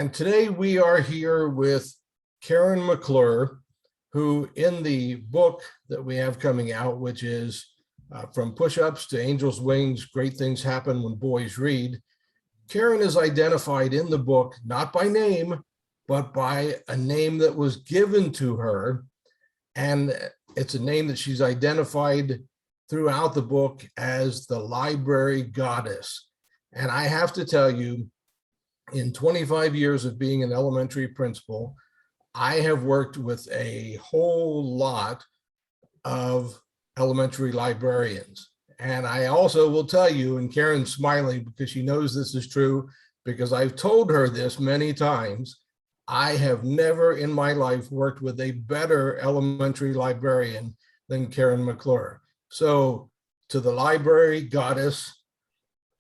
And today we are here with Karen McClure, who in the book that we have coming out, which is From Push-Ups to Angels' Wings, Great Things Happen When Boys Read. Karen is identified in the book, not by name, but by a name that was given to her. And it's a name that she's identified throughout the book as the library goddess. And I have to tell you, in 25 years of being an elementary principal, I have worked with a whole lot of elementary librarians. And I also will tell you, and Karen's smiling because she knows this is true, because I've told her this many times, I have never in my life worked with a better elementary librarian than Karen McClure. So to the library goddess,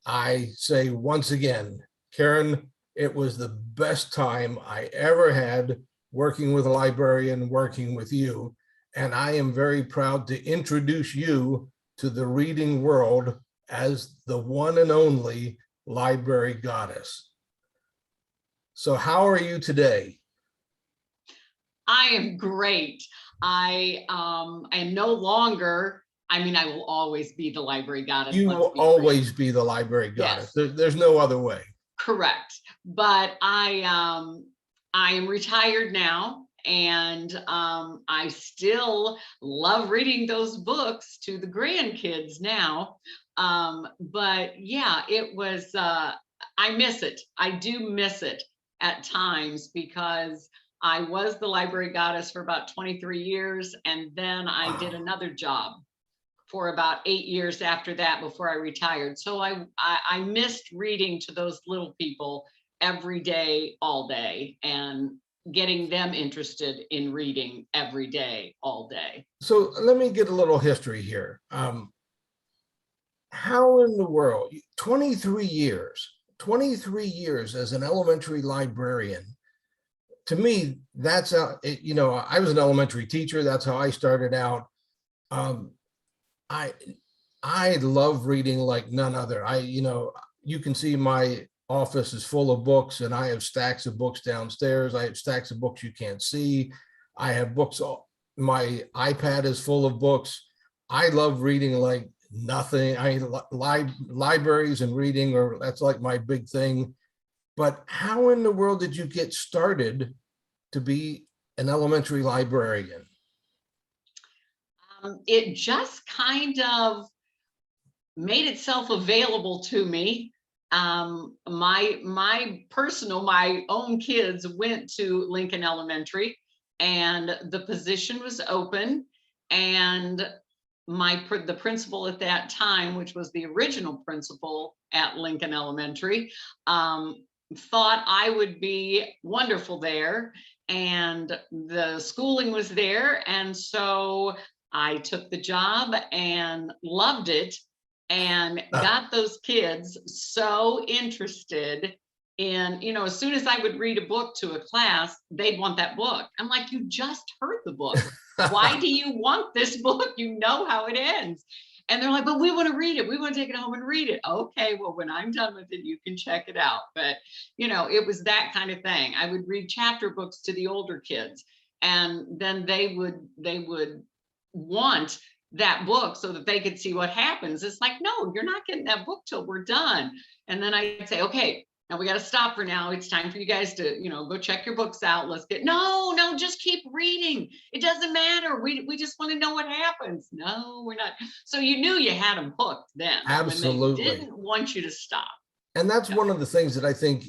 I say once again, Karen, it was the best time I ever had working with a librarian, working with you. And I am very proud to introduce you to the reading world as the one and only library goddess. So how are you today? I am great. I am no longer, I will always be the library goddess. You will always be the library goddess. Yes. There's no other way. Correct. But I am retired now, and I still love reading those books to the grandkids now. But yeah, it was, I miss it. I do miss it at times, because I was the library goddess for about 23 years. And then I did another job for about 8 years after that before I retired. So I missed reading to those little people every day, all day, and getting them interested in reading every day, all day. So let me get a little history here. How in the world, 23 years as an elementary librarian, to me, that's how, I was an elementary teacher. That's how I started out. I love reading like none other. You can see my office is full of books, and I have stacks of books downstairs. I have stacks of books you can't see. I have books. My iPad is full of books. I love reading like nothing. Libraries and reading, or that's like my big thing. But how in the world did you get started to be an elementary librarian? It just kind of made itself available to me. My own kids went to Lincoln Elementary, and the position was open, and the principal at that time, which was the original principal at Lincoln Elementary, thought I would be wonderful there, and the schooling was there, and so I took the job and loved it, and got those kids so interested in, as soon as I would read a book to a class, they'd want that book. I'm like, you just heard the book. Why do you want this book? You know how it ends. And they're like, but we want to read it. We want to take it home and read it. Okay, well, when I'm done with it, you can check it out. But, it was that kind of thing. I would read chapter books to the older kids, and then they would want that book so that they could see what happens. It's like, no, you're not getting that book till we're done. And then I'd say, okay, now we got to stop for now. It's time for you guys to, go check your books out. Let's no, just keep reading. It doesn't matter. We just want to know what happens. No, we're not. So you knew you had them hooked then. Absolutely. When they didn't want you to stop. And that's one of the things that I think,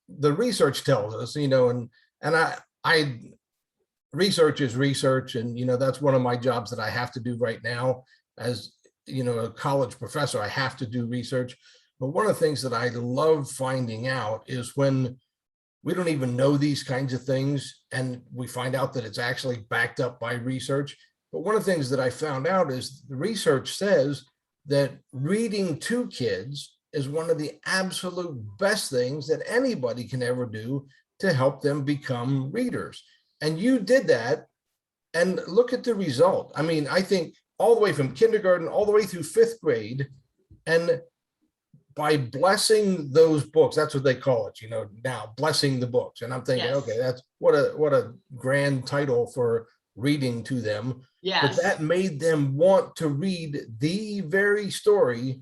the research tells us, and I research is research. And, that's one of my jobs that I have to do right now as, a college professor. I have to do research. But one of the things that I love finding out is when we don't even know these kinds of things, and we find out that it's actually backed up by research. But one of the things that I found out is the research says that reading to kids is one of the absolute best things that anybody can ever do to help them become readers. And you did that, and look at the result. I think all the way from kindergarten, all the way through 5th grade, and by blessing those books, that's what they call it, now, blessing the books. And I'm thinking, Yes. okay, that's what a grand title for reading to them. But Yes. that made them want to read the very story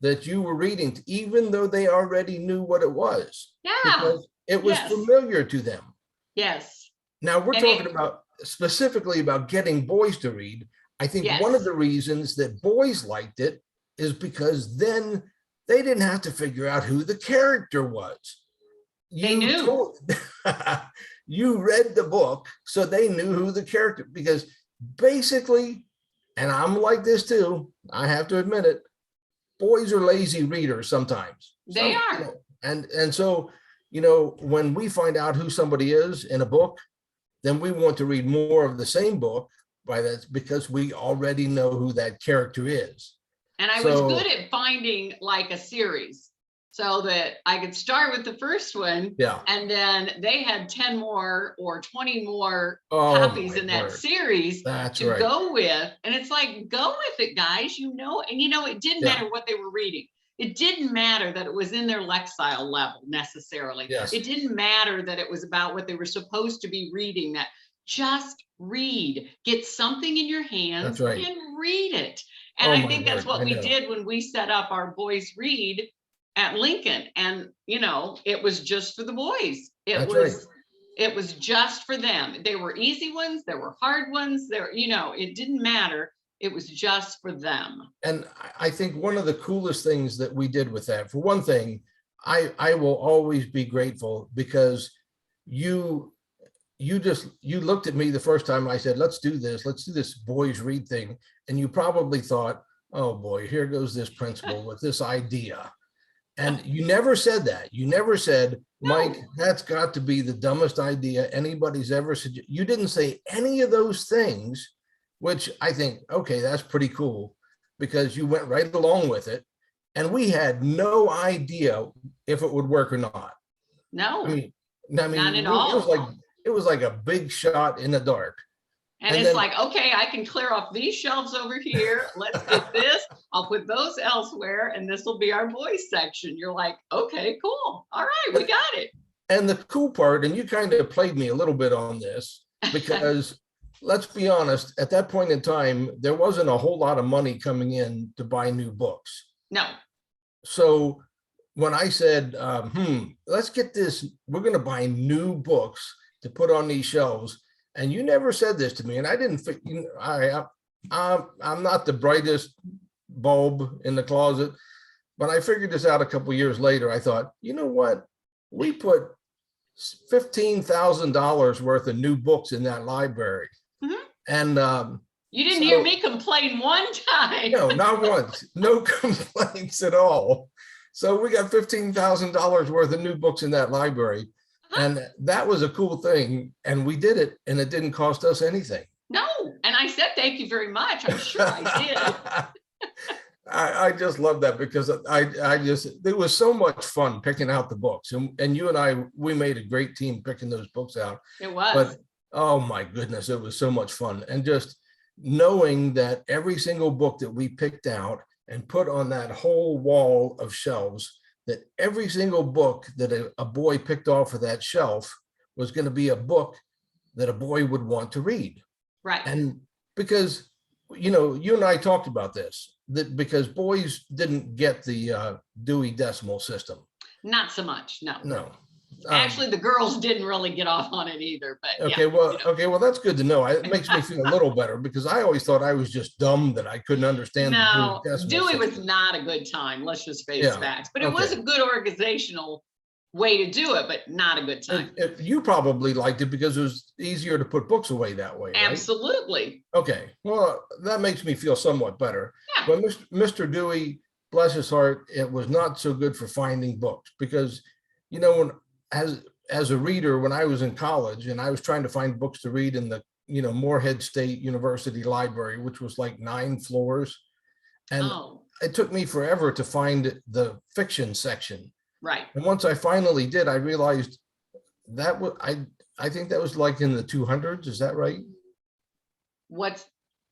that you were reading, even though they already knew what it was. Yeah. Because it was Yes. familiar to them. Yes. Now we're And talking about specifically about getting boys to read. I think one of Yes. the reasons that boys liked it is because then they didn't have to figure out who the character was. They knew. You read the book, so they knew who the character, because basically, and I'm like this too, I have to admit it, boys are lazy readers sometimes. They are. And so, when we find out who somebody is in a book, then we want to read more of the same book by that, because we already know who that character is. And I was good at finding like a series so that I could start with the first one. Yeah. And then they had 10 more or 20 more copies in that series to go with. And it's like, go with it, guys, and it didn't matter what they were reading. It didn't matter that it was in their Lexile level necessarily. Yes. It didn't matter that it was about what they were supposed to be reading. That just read, get something in your hands and read it. And I think that's what we did when we set up our Boys Read at Lincoln. And, it was just for the boys. It was just for them. They were easy ones. There were hard ones. It didn't matter. It was just for them. And I think one of the coolest things that we did with that, for one thing, I will always be grateful, because you looked at me the first time I said, let's do this Boys Read thing. And you probably thought, oh boy, here goes this principal with this idea. And you never said that. You never said, Mike, that's got to be the dumbest idea anybody's ever said. You didn't say any of those things, which I think, okay, that's pretty cool, because you went right along with it. And we had no idea if it would work or not. No, I mean, not at all. It was like a big shot in the dark. And it's like, okay, I can clear off these shelves over here. Let's get this. I'll put those elsewhere, and this will be our boys section. You're like, okay, cool. All right, we got it. And the cool part, and you kind of played me a little bit on this, because let's be honest, at that point in time, there wasn't a whole lot of money coming in to buy new books. No. So when I said, let's get this, we're going to buy new books to put on these shelves. And you never said this to me, and I didn't think, I'm not the brightest bulb in the closet, but I figured this out a couple of years later. I thought, you know what? We put $15,000 worth of new books in that library. Mm-hmm. And you didn't hear me complain one time. No, not once. No complaints at all. So we got $15,000 worth of new books in that library. And that was a cool thing. And we did it, and it didn't cost us anything. No. And I said, thank you very much. I'm sure I did. I just love that, because it was so much fun picking out the books. And you and I, we made a great team picking those books out. It was. But oh my goodness, it was so much fun. And just knowing that every single book that we picked out and put on that whole wall of shelves, that every single book that a boy picked off of that shelf was going to be a book that a boy would want to read. Right. And because, you and I talked about this, that because boys didn't get the Dewey Decimal System. Not so much, no. No. Actually, the girls didn't really get off on it either. But okay, well, that's good to know. It makes me feel a little better, because I always thought I was just dumb that I couldn't understand. No, Dewey was not a good time. Let's just face facts. But it was a good organizational way to do it, but not a good time. You probably liked it because it was easier to put books away that way. Absolutely. Right? Okay, well, that makes me feel somewhat better. Yeah. But Mr. Dewey, bless his heart, it was not so good for finding books, because, when as a reader, when I was in college and I was trying to find books to read in the, Morehead State University Library, which was like 9 floors. And it took me forever to find the fiction section. Right. And once I finally did, I realized that I think that was like in the 200s. Is that right? What's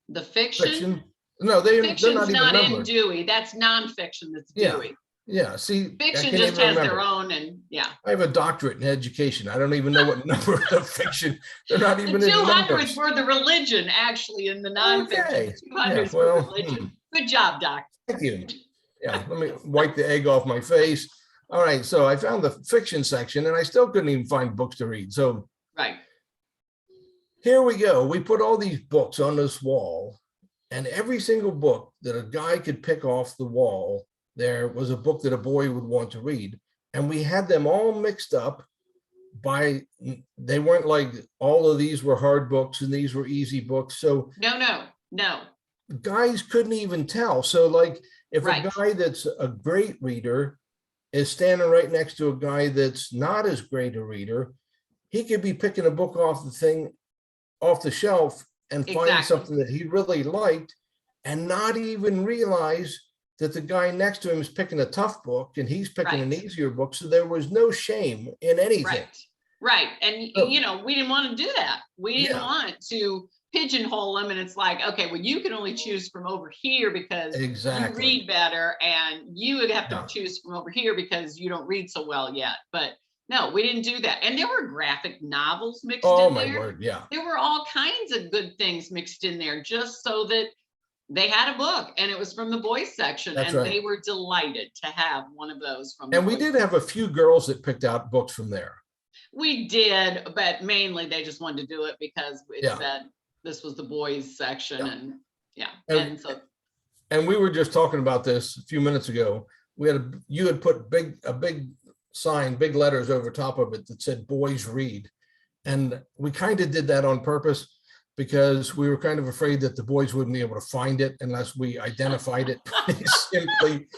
the fiction? No, they're Fiction's not even not numbered. in Dewey. That's nonfiction. That's Dewey. Yeah, see, I Fiction can't just even has their remember. own, and yeah. I have a doctorate in education. I don't even know what number of fiction. They're not The even in 200s numbers. were the religion, actually, in the nonfiction. Okay. The Yeah. 200s were Well, religion. Good job, Doc. thank you. Yeah. Let me wipe the egg off my face. All right. So I found the fiction section and I still couldn't even find books to read. So Right. here we go. We put all these books on this wall, and every single book that a guy could pick off the wall, there was a book that a boy would want to read. And we had them all mixed up by, they weren't like all of these were hard books and these were easy books. So No. guys couldn't even tell. So like if Right. a guy that's a great reader is standing right next to a guy that's not as great a reader, he could be picking a book off the shelf and find Exactly. something that he really liked and not even realize that the guy next to him is picking a tough book and he's picking an Right. easier book. So there was no shame in anything. Right. And, So, we didn't want to do that. We didn't yeah, want to pigeonhole them. And it's like, okay, well, you can only choose from over here because you exactly. read better, and you would have to Yeah. choose from over here because you don't read so well yet. But no, we didn't do that. And there were graphic novels mixed Oh in my there. word. Yeah, There were all kinds of good things mixed in there just so that they had a book, and it was from the boys section, that's and right. they were delighted to have one of those from the And we boys. did have a few girls that picked out books from there. We did, but mainly they just wanted to do it because it Yeah. said this was the boys section, Yeah. and yeah. And, And so and we were just talking about this a few minutes ago. You had put a big sign, big letters over top of it that said boys read. And we kind of did that on purpose because we were kind of afraid that the boys wouldn't be able to find it unless we identified it simply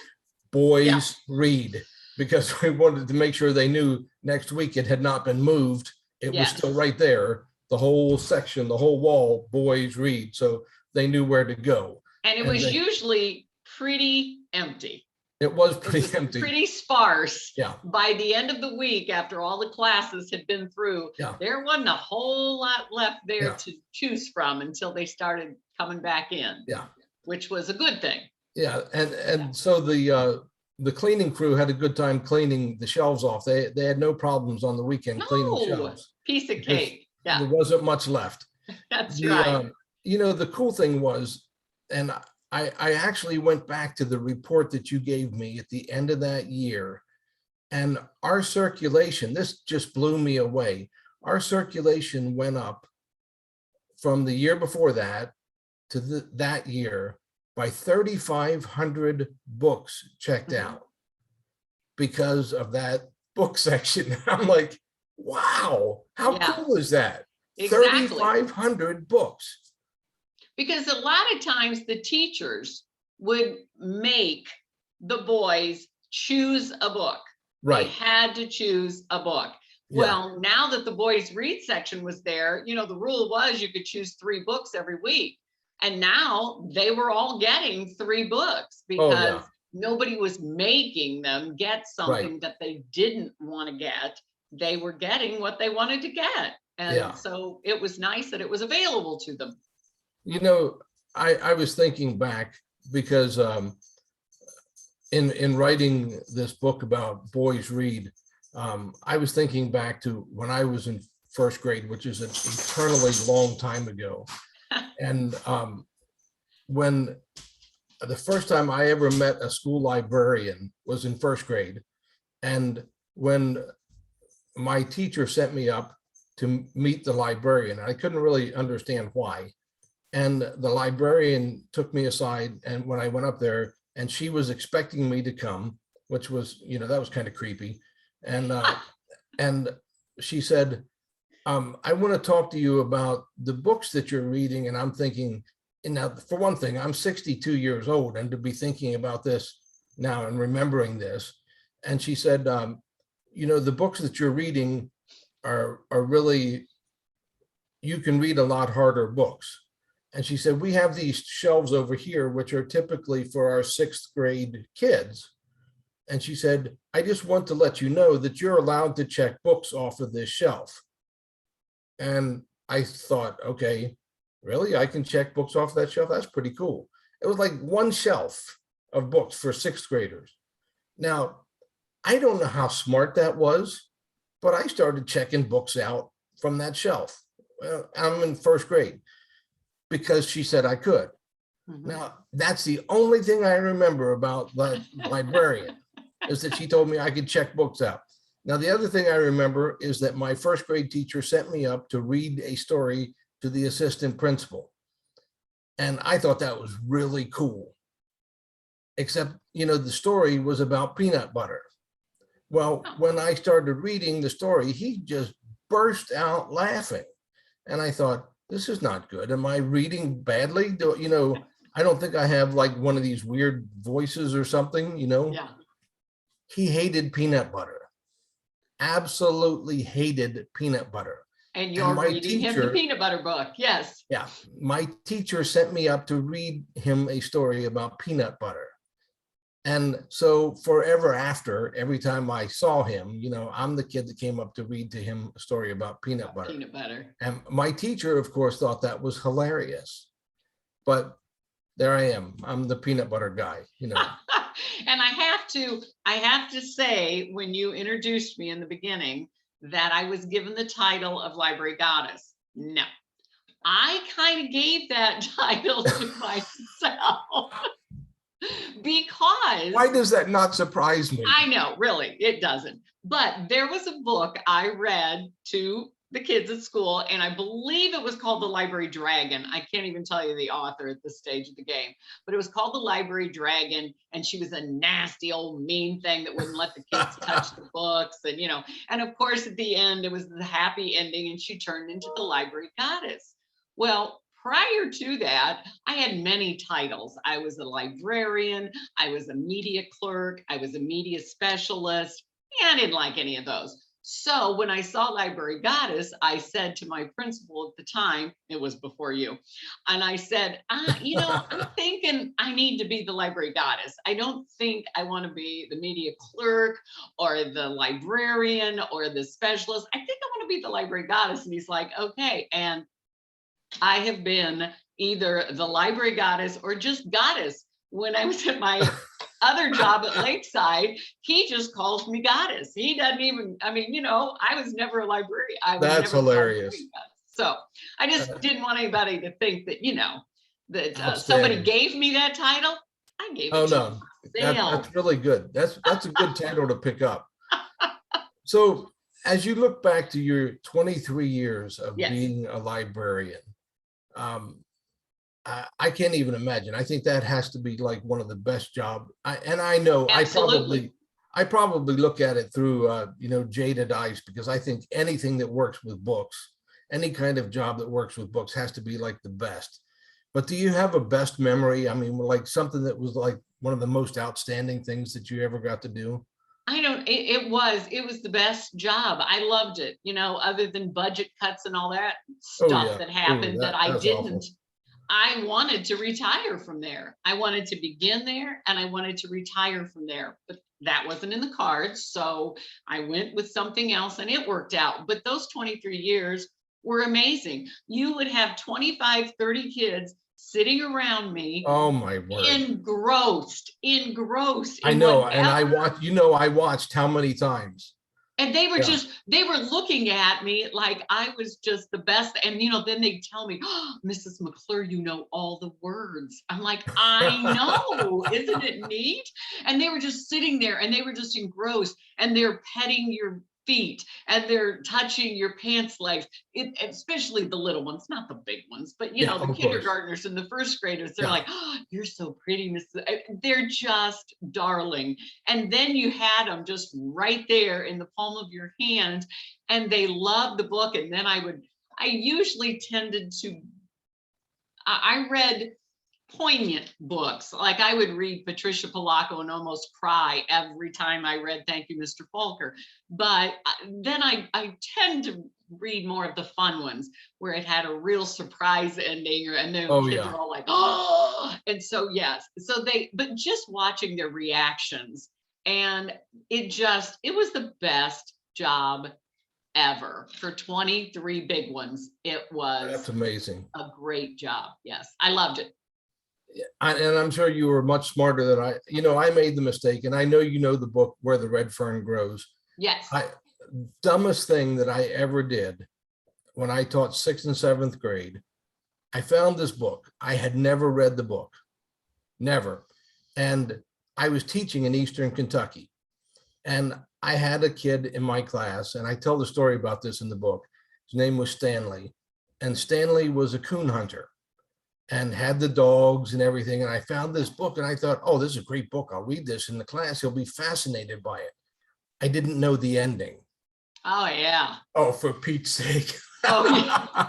boys read, because we wanted to make sure they knew next week it had not been moved. It was yes. still right there, the whole section, the whole wall, boys read. So they knew where to go. And it And was usually pretty empty. it was It pretty was empty. pretty sparse. Yeah. By the end of the week, after all the classes had been through, Yeah. there wasn't a whole lot left there Yeah. to choose from until they started coming back in. Yeah. Which was a good thing. Yeah. And so the cleaning crew had a good time cleaning the shelves off. They had no problems on the weekend cleaning shelves. Piece of cake. Yeah. There wasn't much left. That's right. The cool thing was, and I actually went back to the report that you gave me at the end of that year, and our circulation, this just blew me away. Our circulation went up from the year before that to that year by 3,500 books checked out because of that book section. I'm like, wow, how cool is that? Exactly. 3,500 books. Because a lot of times the teachers would make the boys choose a book. Right. They had to choose a book. Yeah. Well, now that the boys read section was there, the rule was you could choose 3 books every week. And now they were all getting 3 books because nobody was making them get something that they didn't want to get. They were getting what they wanted to get. And so it was nice that it was available to them. I was thinking back because in writing this book about boys read, I was thinking back to when I was in first grade, which is an eternally long time ago. And when the first time I ever met a school librarian was in first grade. And when my teacher sent me up to meet the librarian, I couldn't really understand why. And the librarian took me aside, and when I went up there, and she was expecting me to come, which was, that was kind of creepy. And she said, I want to talk to you about the books that you're reading. And I'm thinking, now, for one thing, I'm 62 years old, and to be thinking about this now and remembering this. And she said, the books that you're reading are really, you can read a lot harder books. And she said, we have these shelves over here, which are typically for our 6th grade kids. And she said, I just want to let you know that you're allowed to check books off of this shelf. And I thought, okay, really? I can check books off that shelf? That's pretty cool. It was like one shelf of books for 6th graders. Now, I don't know how smart that was, but I started checking books out from that shelf. Well, I'm in first grade because she said I could. Mhm. Now, that's the only thing I remember about the librarian is that she told me I could check books out. Now, the other thing I remember is that my first grade teacher sent me up to read a story to the assistant principal. And I thought that was really cool. Except, the story was about peanut butter. Well, when I started reading the story, he just burst out laughing. And I thought, this is not good. Am I reading badly? I don't think I have like one of these weird voices or something, Yeah. He hated peanut butter, absolutely hated peanut butter. And And you're my reading him the teacher, peanut butter book. Yes. yeah, my teacher sent me up to read him a story about peanut butter. And so forever after, every time I saw him, I'm the kid that came up to read to him a story about peanut butter. Peanut butter. And my teacher, of course, thought that was hilarious. But there I am. I'm the peanut butter guy, And I have to say, when you introduced me in the beginning, that I was given the title of library goddess. No, I kind of gave that title to myself because Why does that not surprise me? I know, really, it doesn't. But there was a book I read to the kids at school, and I believe it was called The Library Dragon. I can't even tell you the author at this stage of the game, but it was called The Library Dragon, and she was a nasty old mean thing that wouldn't let the kids touch the books. And of course, at the end, it was the happy ending, and she turned into the library goddess. Well, prior to that, I had many titles. I was a librarian, I was a media clerk, I was a media specialist. Yeah, I didn't like any of those. So when I saw library goddess, I said to my principal at the time, it was before you, and I said, I'm thinking I need to be the library goddess. I don't think I want to be the media clerk or the librarian or the specialist. I think I want to be the library goddess. And he's like, okay. And I have been either the library goddess or just goddess. When I was at my other job at Lakeside, he just calls me goddess. He doesn't even, I was never a librarian. I was That's never the librarian hilarious. goddess. So I just didn't want anybody to think that, that somebody Outstanding. gave me that title. I gave Oh it to no, myself. that's really good. That's a good title to pick up. So as you look back to your 23 years of Yes. being a librarian, I can't even imagine. I think that has to be like one of the best jobs. I know Absolutely. I probably look at it through jaded eyes, because I think anything that works with books, any kind of job that works with books has to be like the best. But do you have a best memory? I mean, like something that was like one of the most outstanding things that you ever got to do? I don't, it was the best job. I loved it, other than budget cuts and all that Oh stuff yeah. that Oh, happened that I that's didn't. awful. I wanted to retire from there. I wanted to begin there and I wanted to retire from there, but that wasn't in the cards. So I went with something else and it worked out. But those 23 years were amazing. You would have 25, 30 kids sitting around me, Oh my word. engrossed I in know. And whatever. I watched how many times. And Yeah. they were looking at me like I was just the best. And, then they'd tell me, oh, Mrs. McClure, you know all the words. I'm like, I know, isn't it neat? And they were just sitting there and they were just engrossed and they're petting your feet and they're touching your pants legs, especially the little ones, not the big ones, but, Yeah, the of course. kindergartners and the first graders, they're Yeah. like, oh, you're so pretty, Mrs. They're just darling. And then you had them just right there in the palm of your hand and they loved the book. And then I usually tended to, I read poignant books. Like I would read Patricia Polacco and almost cry every time I read Thank You, Mr. Falker. But then I tend to read more of the fun ones where it had a real surprise ending, and then Oh kids yeah. are all like, oh, and so yes. But just watching their reactions, and it was the best job ever. For 23 big ones, it That's was amazing. a great job. Yes, I loved it. And I'm sure you were much smarter than I. I made the mistake, and I know you know the book Where the Red Fern Grows. Yes. I dumbest thing that I ever did when I taught 6th and 7th grade. I found this book. I had never read the book, never. And I was teaching in Eastern Kentucky. And I had a kid in my class, and I tell the story about this in the book. His name was Stanley. And Stanley was a coon hunter and had the dogs and everything. And I found this book and I thought, oh, this is a great book. I'll read this in the class. He'll be fascinated by it. I didn't know the ending. Oh, yeah. Oh, for Pete's sake. Oh, yeah.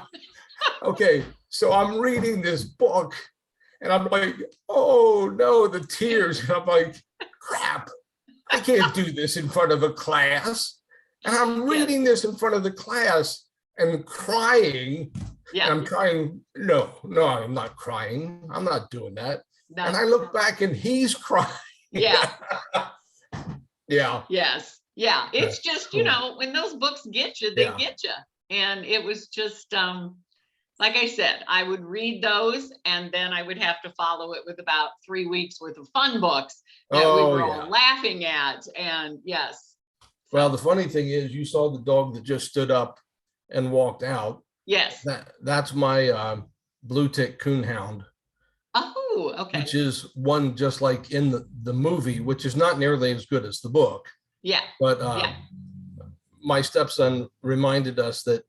Okay, so I'm reading this book and I'm like, oh no, the tears. And I'm like, crap, I can't do this in front of a class. And I'm reading this in front of the class and crying. Yeah. And I'm crying. No, I'm not crying. I'm not doing that. No. And I look back and he's crying. Yeah. Yeah. Yes. Yeah. It's just, Cool. when those books get you, they Yeah. get you. And it was just, like I said, I would read those and then I would have to follow it with about 3 weeks worth of fun books that we Oh, were yeah. all laughing at. And yes. Well, the funny thing is you saw the dog that just stood up and walked out. Yes. That's my blue tick coonhound, Oh, okay. which is one just like in the movie, which is not nearly as good as the book. Yeah. But Yeah. my stepson reminded us that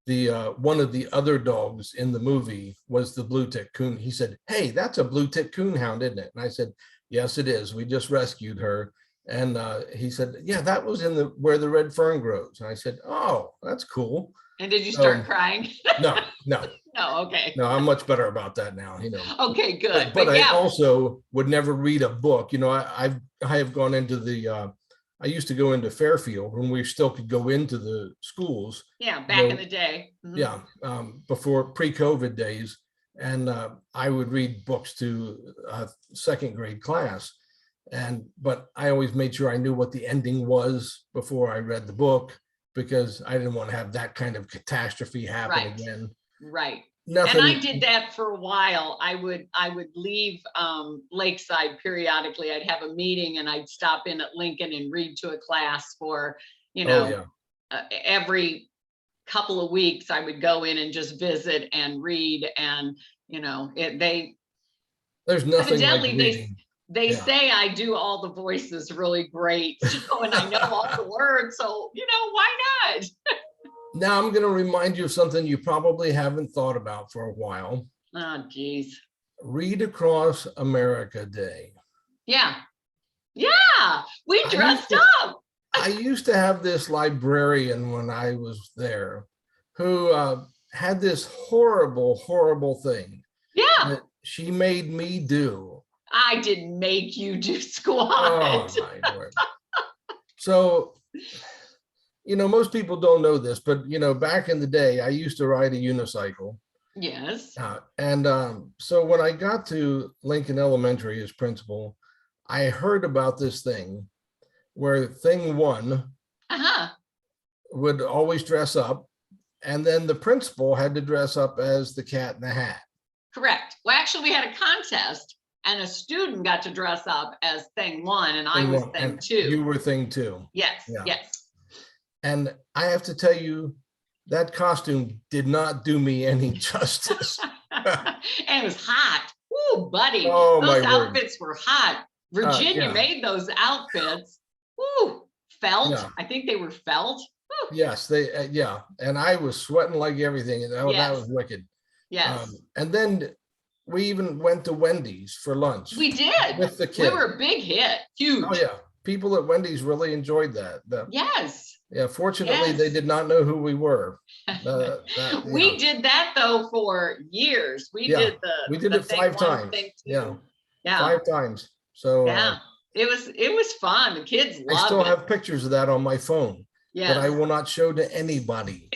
the one of the other dogs in the movie was the blue tick coon. He said, "Hey, that's a blue tick coonhound, isn't it?" And I said, "Yes, it is. We just rescued her." And he said, "Yeah, that was in the Where the Red Fern Grows." And I said, "Oh, that's cool." And did you start crying? No, No. Okay. no, I'm much better about that now, Okay, good. But I yeah. also would never read a book. I have gone into the I used to go into Fairfield when we still could go into the schools. Yeah, back in the day. Mhm. Yeah, before pre-COVID days, and I would read books to a 2nd grade class, but I always made sure I knew what the ending was before I read the book because I didn't want to have that kind of catastrophe happen Right. again. Right. Nothing. And I did that for a while. I would leave Lakeside periodically. I'd have a meeting and I'd stop in at Lincoln and read to a class for, Oh yeah. every couple of weeks I would go in and just visit and read. And, There's nothing like evidently reading. they Yeah. say I do all the voices really great, and I know all the words. So, why not? Now I'm going to remind you of something you probably haven't thought about for a while. Oh, geez. Read Across America Day. Yeah. Yeah. We dressed up. I used to have this librarian when I was there who had this horrible, horrible thing Yeah. that she made me do. I didn't make you do squat. Oh my Lord. So, most people don't know this, but back in the day, I used to ride a unicycle. Yes. So when I got to Lincoln Elementary as principal, I heard about this thing where thing one Uh-huh. would always dress up, and then the principal had to dress up as the Cat in the Hat. Correct. Well, actually, we had a contest and a student got to dress up as thing one and I was thing And two. You were thing two. Yes. Yeah. Yes. And I have to tell you, that costume did not do me any justice. And it was hot. Ooh, buddy. Oh, those my word. outfits were hot. Virginia Yeah. made those outfits. Ooh, felt. Yeah. I think they were felt. Ooh. Yes, they yeah. And I was sweating like everything. And that Yes. was wicked. Yes. And then we even went to Wendy's for lunch. We did. With the We kids. were a big hit. Huge. Oh yeah. People at Wendy's really enjoyed that. Yes. Yeah, fortunately, Yes. they did not know who we were. We did that though for years. We did it thing 5 one, times. thing two. Yeah, Yeah. 5 times. So Yeah. It was fun. The kids I loved still it. have pictures of that on my phone that I Yes. will not show to anybody.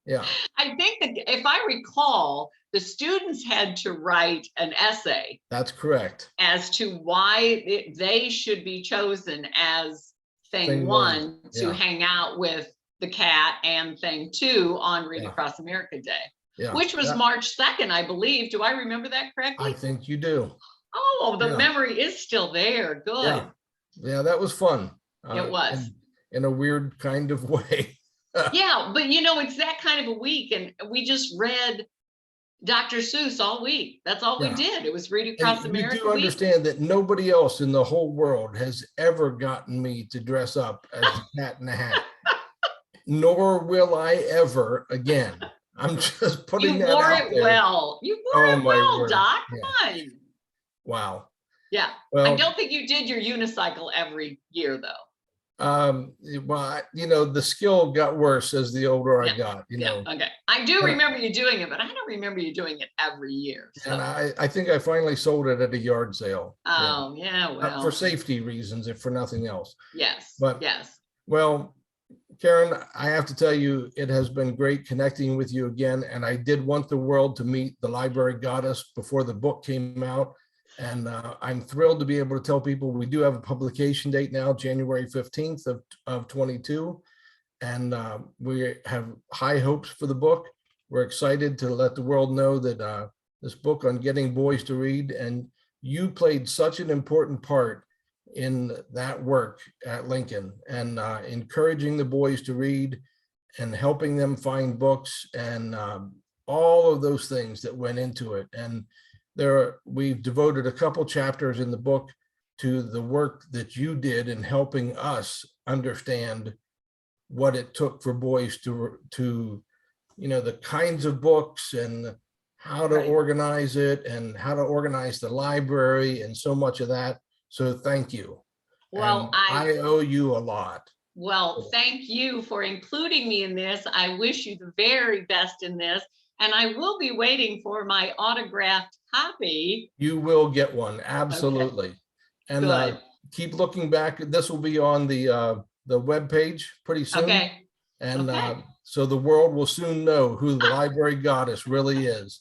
Yeah. I think that if I recall, the students had to write an essay That's correct. as to why they should be chosen as thing one to Yeah. hang out with the cat and thing two on Read Yeah. Across America Day. Yeah. which was Yeah, March 2nd, I believe. Do I remember that I correctly? think you do. Oh, the Yeah. memory is still there. Yeah. Good. Yeah, that was fun. It was. In a weird kind of way. Yeah, but it's that kind of a week, and we just read Dr. Seuss all week. That's all we Yeah. did. It was Read And Across you America do week. understand that nobody else in the whole world has ever gotten me to dress up as the Cat in the Hat, nor will I ever again. I'm just putting You that wore out it there. well. You wore Oh it my well, word. Doc. Yeah. Come on. Wow. Yeah. I Well, don't think you did your unicycle every year, though. the skill got worse as the older I Yeah. got, Yeah. Okay. I do and, remember you doing it, but I don't remember you doing it every year. and So, I think I finally sold it at a yard sale. Yeah. oh, yeah. For Well, safety reasons, if for nothing else. yes. But Yes. well, Karen, I have to tell you, it has been great connecting with you again. And I did want the world to meet the library goddess before the book came out. And I'm thrilled to be able to tell people we do have a publication date now, January 15th of 22. And we have high hopes for the book. We're excited to let the world know that this book on getting boys to read, and you played such an important part in that work at Lincoln, and encouraging the boys to read and helping them find books, and all of those things that went into it. And we've devoted a couple chapters in the book to the work that you did in helping us understand what it took for boys to the kinds of books and how to Right. organize it and how to organize the library and so much of that. So thank you. Well, And I owe you a lot. Well, thank you for including me in this. I wish you the very best in this. And I will be waiting for my autographed copy. You will get one, Okay, absolutely. And good. keep looking back. This will be on the webpage pretty soon. Okay. And Okay. so the world will soon know who the library goddess really is.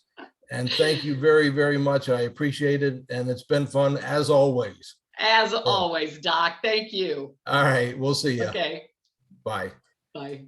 And thank you very, very much. I appreciate it. And it's been fun as always. As always, Doc. Thank you. All right. We'll see you. Okay. Bye. Bye.